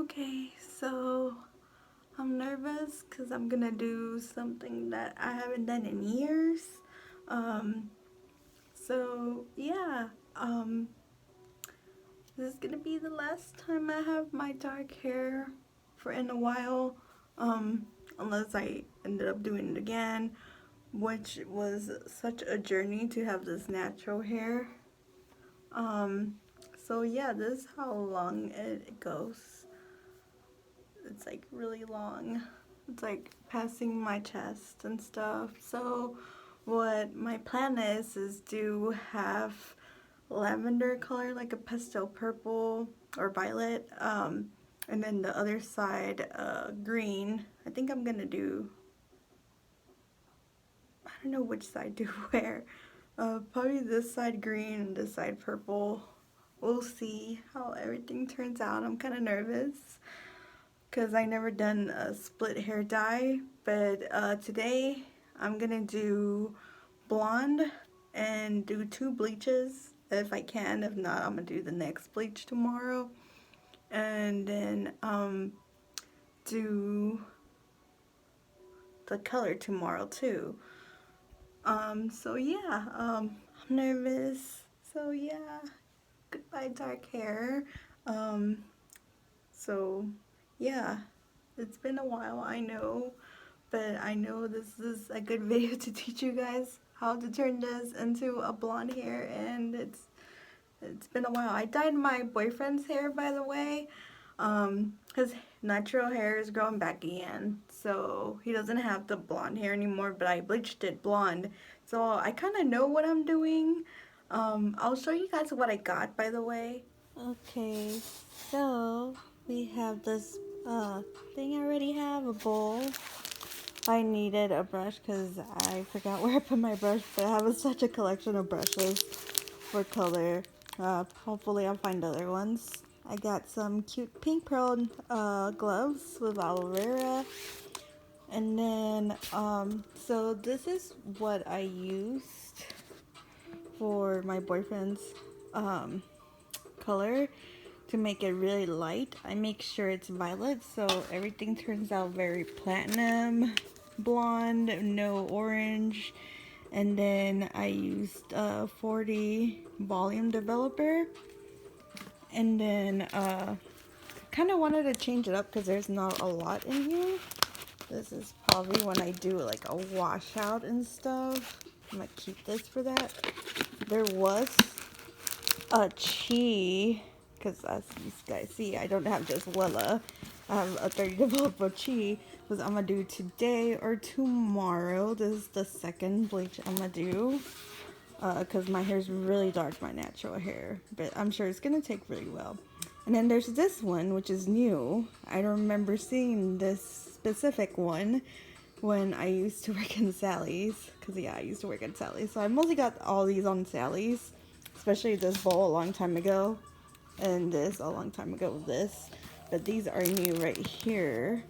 Okay, so I'm nervous because I'm gonna do something that I haven't done in years. Um, so yeah, this is gonna be the last time I have my dark hair for in a while. Unless I ended up doing it again, which was such a journey to have this natural hair. Um, so yeah, this is how long it goes. It's like really long. It's like passing my chest and stuff. So what my plan is to have lavender color, like a pastel purple or violet, and then the other side green. I think I'm gonna do, I don't know which side to wear. Probably this side green and this side purple. We'll see how everything turns out. I'm kind of nervous because I never done a split hair dye, but today I'm gonna do blonde and do 2 bleaches if I can. If not, I'm gonna do the next bleach tomorrow, and then do the color tomorrow too. So yeah, I'm nervous. So yeah, goodbye dark hair. Um, so yeah, it's been a while, I know, but I know this is a good video to teach you guys how to turn this into a blonde hair, and it's been a while. I dyed my boyfriend's hair, by the way. His natural hair is growing back again, so he doesn't have the blonde hair anymore, but I bleached it blonde, so I kind of know what I'm doing. I'll show you guys what I got, by the way. Okay, so we have this thing. I already have a bowl. I needed a brush because I forgot where I put my brush, but I have such a collection of brushes for color. Hopefully I'll find other ones. I got some cute pink pearl gloves with aloe vera. And then, so this is what I used for my boyfriend's color to make it really light. I make sure it's violet so everything turns out very platinum blonde, no orange. And then I used 40 volume developer, and then kind of wanted to change it up because there's not a lot in here. This is probably when I do like a washout and stuff. I'm gonna keep this for that. There was a chi, because as you guys see, I don't have just Willa. I have a 30 developer chi, because I'm gonna do today or tomorrow. This is the second bleach I'm gonna do, because my hair is really dark, my natural hair, but I'm sure it's gonna take really well. And then there's this one, which is new. I don't remember seeing this specific one when I used to work in Sally's, because yeah, I used to work at Sally's, so I mostly got all these on Sally's, especially this bowl a long time ago, and this a long time ago with this, but these are new right here.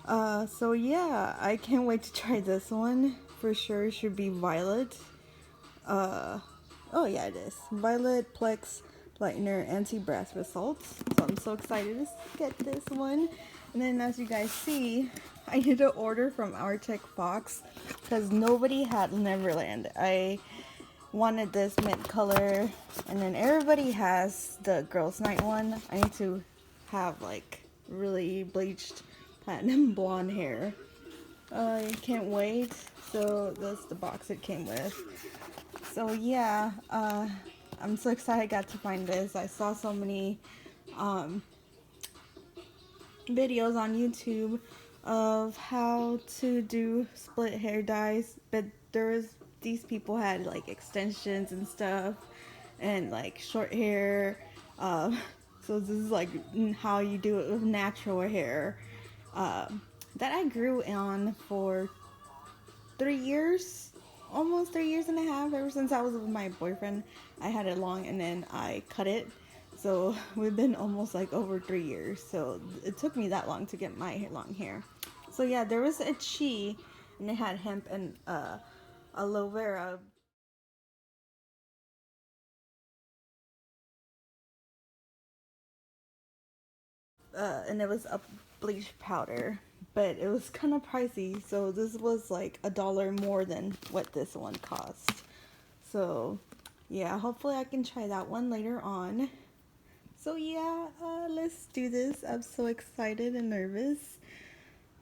So yeah, I can't wait to try this one. For sure should be violet. Oh yeah, it is. Violet Plex Lightener Anti-Brass with Salts. So I'm so excited to get this one. And then as you guys see, I did an order from arcticfox because nobody had Neverland. I wanted this mint color, and then everybody has the Girlsnight one. I need to have like really bleached platinum blonde hair. I can't wait. So that's the box it came with. So yeah, I'm so excited I got to find this. I saw so many videos on YouTube of how to do split hair dyes, but these people had like extensions and stuff and like short hair. So this is like how you do it with natural hair that I grew on for 3 years, almost 3 years and a half. Ever since I was with my boyfriend, I had it long and then I cut it. So we've been almost like over 3 years. So it took me that long to get my long hair. So yeah, there was a chi, and it had hemp and aloe vera. and it was a bleach powder, but it was kind of pricey, so this was like $1 more than what this one cost. So yeah, hopefully I can try that one later on. So yeah, let's do this. I'm so excited and nervous.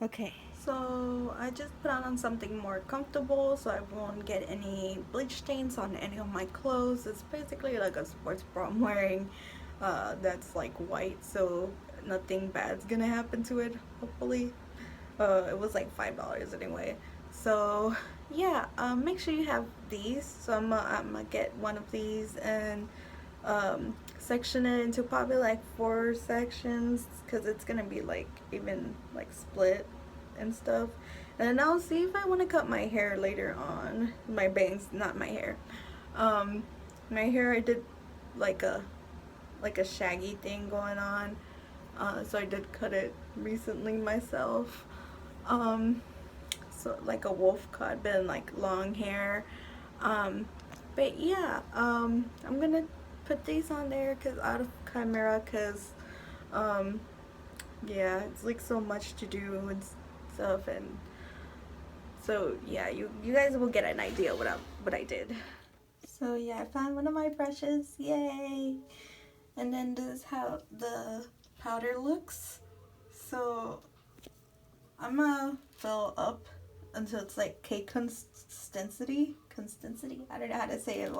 Okay, so I just put on something more comfortable so I won't get any bleach stains on any of my clothes. It's basically like a sports bra I'm wearing that's like white, so nothing bad's gonna happen to it, hopefully. It was like $5 anyway. So yeah, make sure you have these. So I'm gonna get one of these and section it into probably like 4 sections because it's gonna be like even like split and stuff. And then I'll see if I want to cut my hair later on. My bangs, not my hair. My hair, I did like a shaggy thing going on, so I did cut it recently myself. So like a wolf cut, but like long hair. But yeah, I'm gonna put these on there because out of camera, because yeah, it's like so much to do and stuff, and so yeah, you guys will get an idea what I did. So yeah, I found one of my brushes, yay! And then this is how the powder looks. So I'm gonna fill up until it's like cake consistency. I don't know how to say it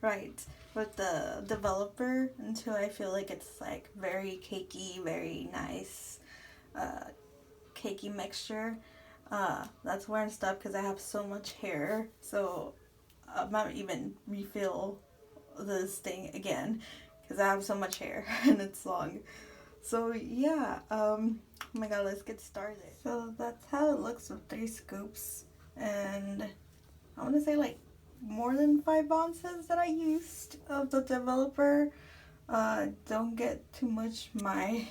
right. With the developer until I feel like it's like very cakey, very nice, cakey mixture. That's where I'm stuck because I have so much hair. So I'm not even refill this thing again because I have so much hair and it's long. So yeah, oh my god, let's get started. So that's how it looks with 3 scoops, and I want to say like more than 5 ounces that I used of the developer. Don't get too much my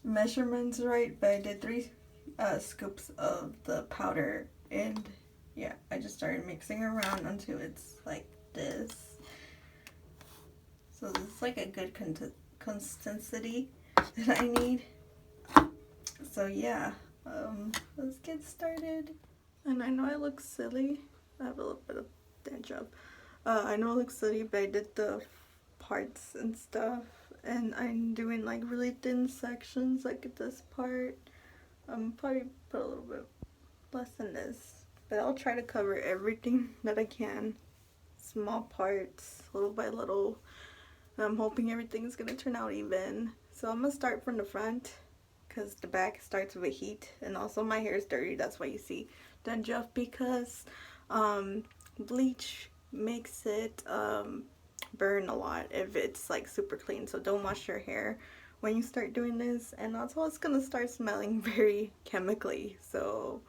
measurements right, but I did 3 scoops of the powder, and yeah, I just started mixing around until it's like this. So this is like a good consistency that I need. So yeah, let's get started. And I know I look silly. I have a little bit of dandruff. I know I look silly, but I did the parts and stuff, and I'm doing like really thin sections, like this part. Probably put a little bit less than this, but I'll try to cover everything that I can. Small parts, little by little. I'm hoping everything's gonna turn out even. So I'm gonna start from the front because the back starts with heat, and also my hair is dirty. That's why you see dandruff, because bleach makes it burn a lot if it's like super clean. So don't wash your hair when you start doing this, and also it's gonna start smelling very chemically, so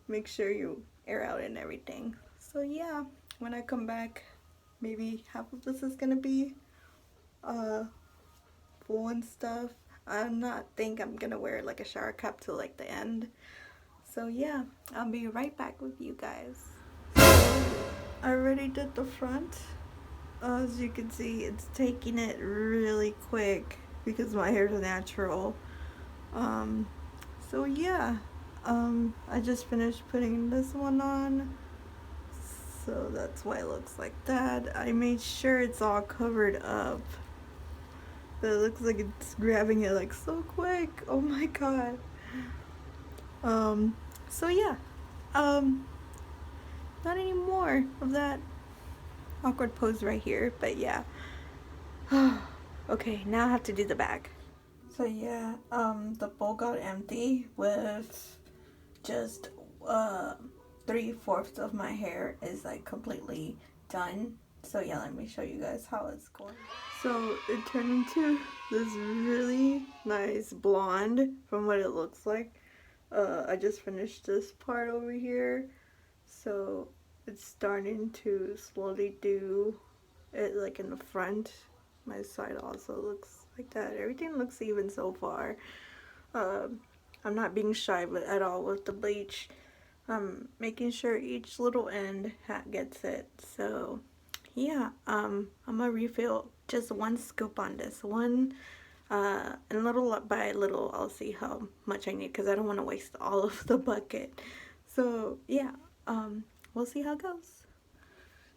make sure you air out and everything. So yeah, when I come back, maybe half of this is gonna be full and stuff. I'm not think I'm gonna wear like a shower cap till like the end. So yeah, I'll be right back with you guys. So I already did the front. As you can see, it's taking it really quick because my hair is natural. So yeah, I just finished putting this one on. So that's why it looks like that. I made sure it's all covered up. But it looks like it's grabbing it like so quick. Oh my god. So yeah. Not any more of that awkward pose right here, but yeah. Okay, now I have to do the back. So yeah, the bowl got empty with just 3/4 of my hair is like completely done. So yeah, let me show you guys how it's going. So it turned into this really nice blonde from what it looks like. I just finished this part over here, so it's starting to slowly do it like in the front. My side also looks like that. Everything looks even so far. I'm not being shy at all with the bleach. I'm making sure each little end gets it. So yeah, I'm gonna refill just 1 scoop on this one. And little by little I'll see how much I need, because I don't want to waste all of the bucket. So yeah, we'll see how it goes.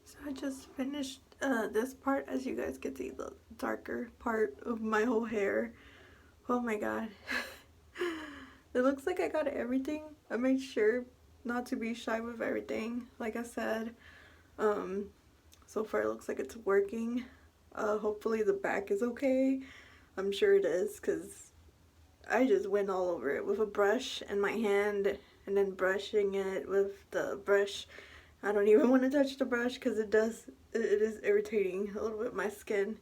So I just finished this part. As you guys can see, the darker part of my whole hair. Oh my god. It looks like I got everything. I made sure not to be shy with everything, like I said. So far it looks like it's working. Hopefully the back is okay. I'm sure it is, because I just went all over it with a brush and my hand, and then brushing it with the brush. I don't even want to touch the brush because it is irritating a little bit my skin.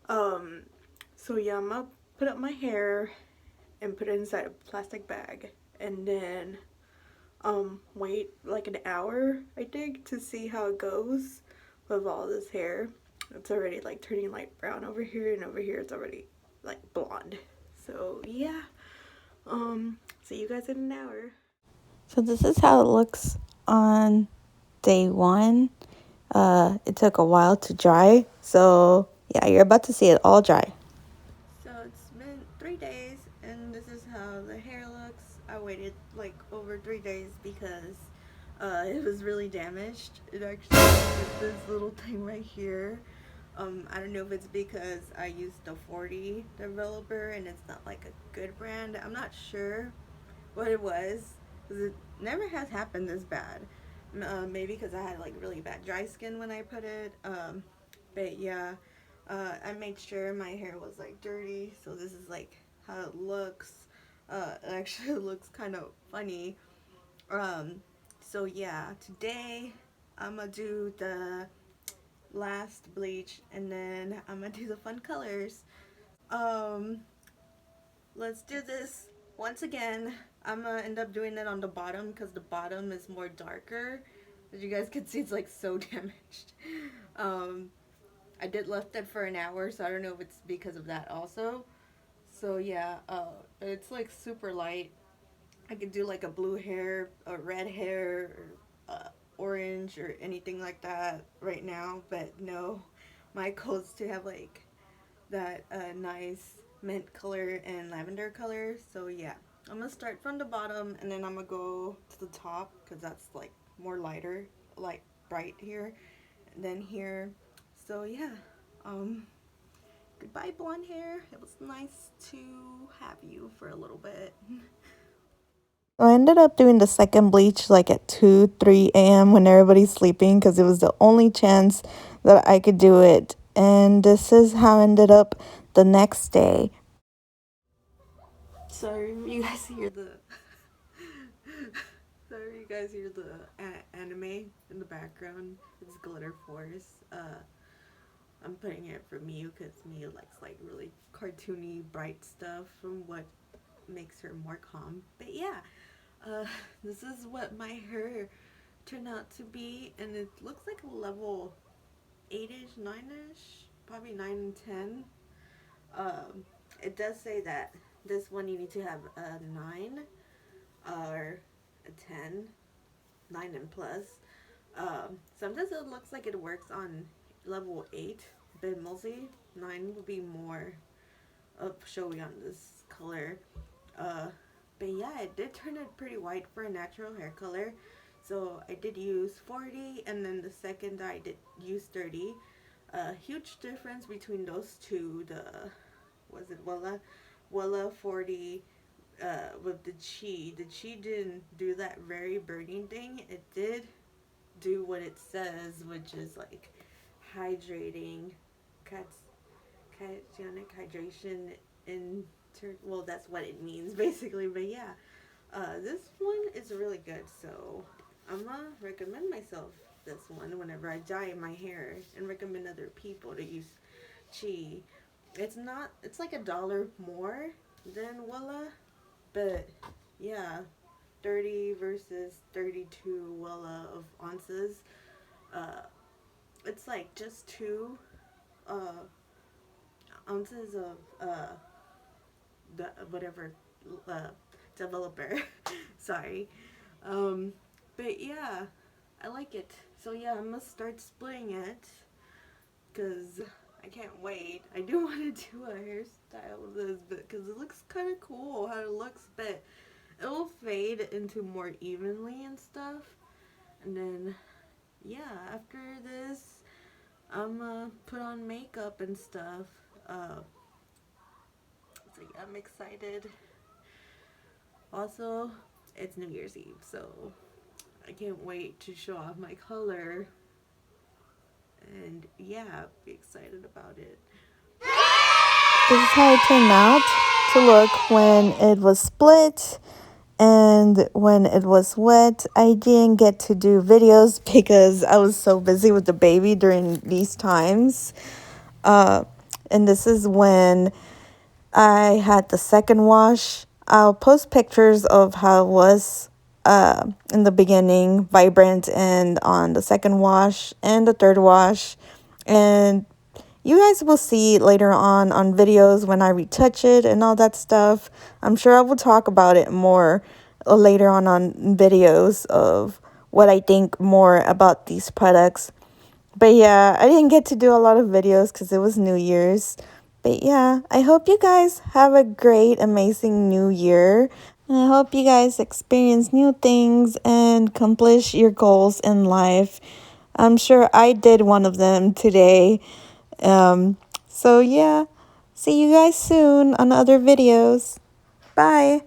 So yeah, I'm gonna put up my hair and put it inside a plastic bag, and then wait like an hour, I think, to see how it goes with all this hair. It's already like turning light brown over here, and over here it's already like blonde. So yeah, see you guys in an hour. So this is how it looks on day one. It took a while to dry, so yeah, you're about to see it all dry. So it's been 3 days, and this is how the hair looks. I waited like over 3 days because it was really damaged. It actually did this little thing right here. I don't know if it's because I used the 40 developer and it's not like a good brand. I'm not sure what it was, because it never has happened this bad. Maybe because I had like really bad dry skin when I put it. But yeah, I made sure my hair was like dirty, so this is like how it looks. It actually looks kind of funny. Um, so yeah, today I'm gonna do the last bleach, and then I'm gonna do the fun colors. Um, let's do this once again. I'm gonna end up doing it on the bottom because the bottom is more darker. As you guys can see, it's like so damaged. Um, I did left it for an hour, so I don't know if it's because of that also. So yeah, it's like super light. I could do like a blue hair, a red hair, or orange, or anything like that right now. But no, my goal is to have like that nice mint color and lavender color. So yeah, I'm gonna start from the bottom, and then I'm gonna go to the top because that's like more lighter, like bright here, and then here. So yeah, um, goodbye blonde hair. It was nice to have you for a little bit. So I ended up doing the second bleach like at 2, 3 a.m. when everybody's sleeping, because it was the only chance that I could do it. And this is how I ended up the next day. Sorry, you guys hear the sorry, you guys hear the anime in the background. It's Glitter Force. I'm putting it for Miu because Miu likes like really cartoony, bright stuff from what makes her more calm. But yeah, uh, this is what my hair turned out to be, and it looks like a level 8-ish, 9-ish, probably 9 and 10. Um, it does say that this one you need to have a 9 or a 10, 9 and plus. Sometimes it looks like it works on level 8, but mostly 9 would be more up showy on this color. Uh, but yeah, it did turn it pretty white for a natural hair color. So I did use 40, and then the second I did use 30. Huge difference between those two. The was it Wella 40 with the Chi. The Chi didn't do that very burning thing. It did do what it says, which is like hydrating, cationic hydration in well, that's what it means basically. But yeah, this one is really good, so I'm gonna recommend myself this one whenever I dye my hair, and recommend other people to use Chi. It's like $1 more than Wella, but yeah, 30 versus 32 Wella of ounces. Uh, it's like just 2 ounces of the whatever uh, developer. Sorry. Um, but yeah, I like it. So yeah, I'm gonna start splitting it because I can't wait. I do want to do a hairstyle with this because it looks kind of cool how it looks, but it will fade into more evenly and stuff. And then, yeah, after this, I'm gonna put on makeup and stuff. So yeah, I'm excited. Also, it's New Year's Eve, so I can't wait to show off my color. And yeah, be excited about it. This is how it turned out to look when it was split and when it was wet. I didn't get to do videos because I was so busy with the baby during these times. And this is when I had the second wash. I'll post pictures of how it was in the beginning, vibrant, and on the second wash and the third wash. And you guys will see later on videos when I retouch it and all that stuff. I'm sure I will talk about it more later on videos of what I think more about these products. But yeah, I didn't get to do a lot of videos because it was New Year's. But yeah, I hope you guys have a great, amazing new year. And I hope you guys experience new things and accomplish your goals in life. I'm sure I did one of them today. So yeah, see you guys soon on other videos. Bye.